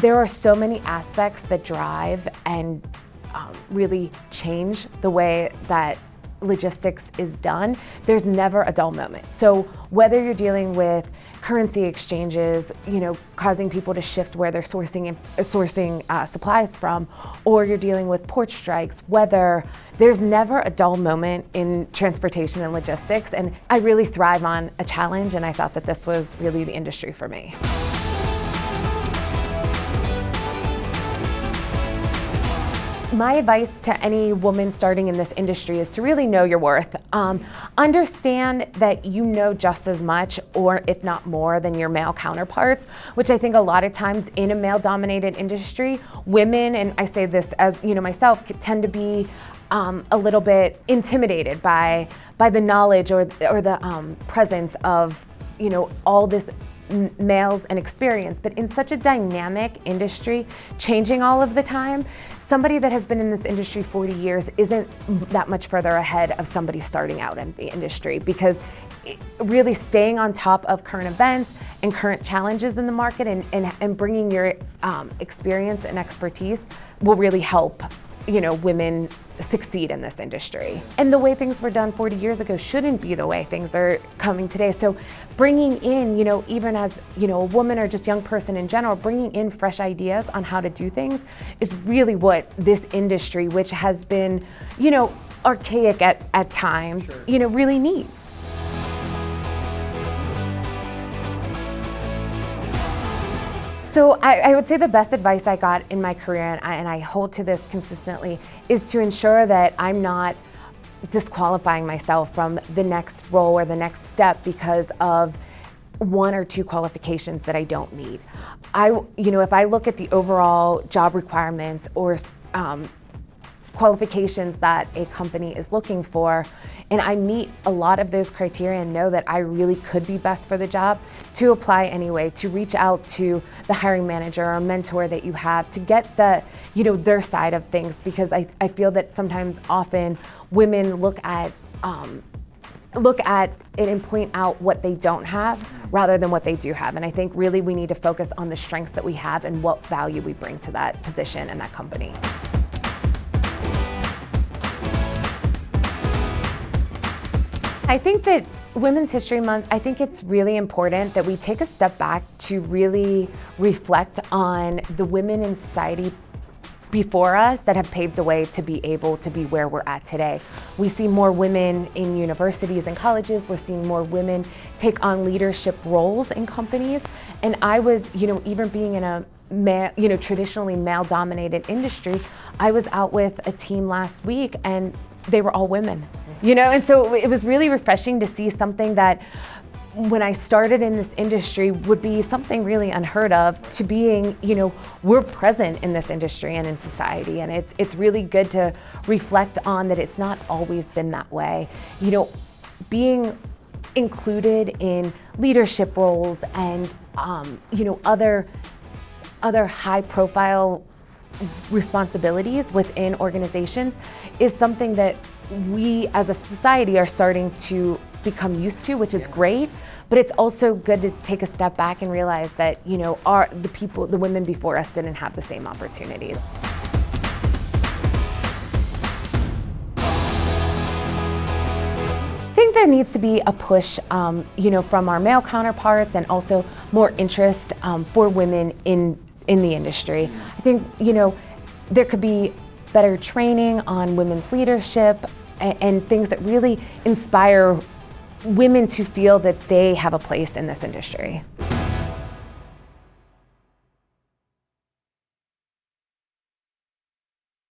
There are so many aspects that drive and really change the way that logistics is done. There's never a dull moment. So whether you're dealing with currency exchanges, causing people to shift where they're sourcing supplies from, or you're dealing with port strikes, weather, there's never a dull moment in transportation and logistics. And I really thrive on a challenge, and I thought that this was really the industry for me. My advice to any woman starting in this industry is to really know your worth. Understand that you know just as much, or if not more, than your male counterparts, which I think a lot of times in a male-dominated industry, women, and I say this as myself, tend to be a little bit intimidated by the knowledge or the presence of all this males and experience. But in such a dynamic industry, changing all of the time, somebody that has been in this industry 40 years isn't that much further ahead of somebody starting out in the industry, because really staying on top of current events and current challenges in the market and bringing your experience and expertise will really help women succeed in this industry. And the way things were done 40 years ago shouldn't be the way things are coming today. So bringing in, even as, a woman or just young person in general, bringing in fresh ideas on how to do things is really what this industry, which has been, archaic at times, Sure. Really needs. So I would say the best advice I got in my career, and I hold to this consistently, is to ensure that I'm not disqualifying myself from the next role or the next step because of one or two qualifications that I don't meet. If I look at the overall job requirements or qualifications that a company is looking for, and I meet a lot of those criteria and know that I really could be best for the job, to apply anyway, to reach out to the hiring manager or mentor that you have to get their side of things, because I feel that sometimes often women look at it and point out what they don't have rather than what they do have. And I think really we need to focus on the strengths that we have and what value we bring to that position and that company. I think that Women's History Month, I think it's really important that we take a step back to really reflect on the women in society before us that have paved the way to be able to be where we're at today. We see more women in universities and colleges. We're seeing more women take on leadership roles in companies. And I was, even being in a traditionally male-dominated industry, I was out with a team last week and they were all women, and so it was really refreshing to see something that when I started in this industry would be something really unheard of to being, we're present in this industry and in society. And it's really good to reflect on that it's not always been that way. Being included in leadership roles and, other high profile responsibilities within organizations is something that we as a society are starting to become used to, which is great, but it's also good to take a step back and realize that, the women before us didn't have the same opportunities. I think there needs to be a push, from our male counterparts and also more interest for women in the industry. I think, there could be better training on women's leadership and things that really inspire women to feel that they have a place in this industry.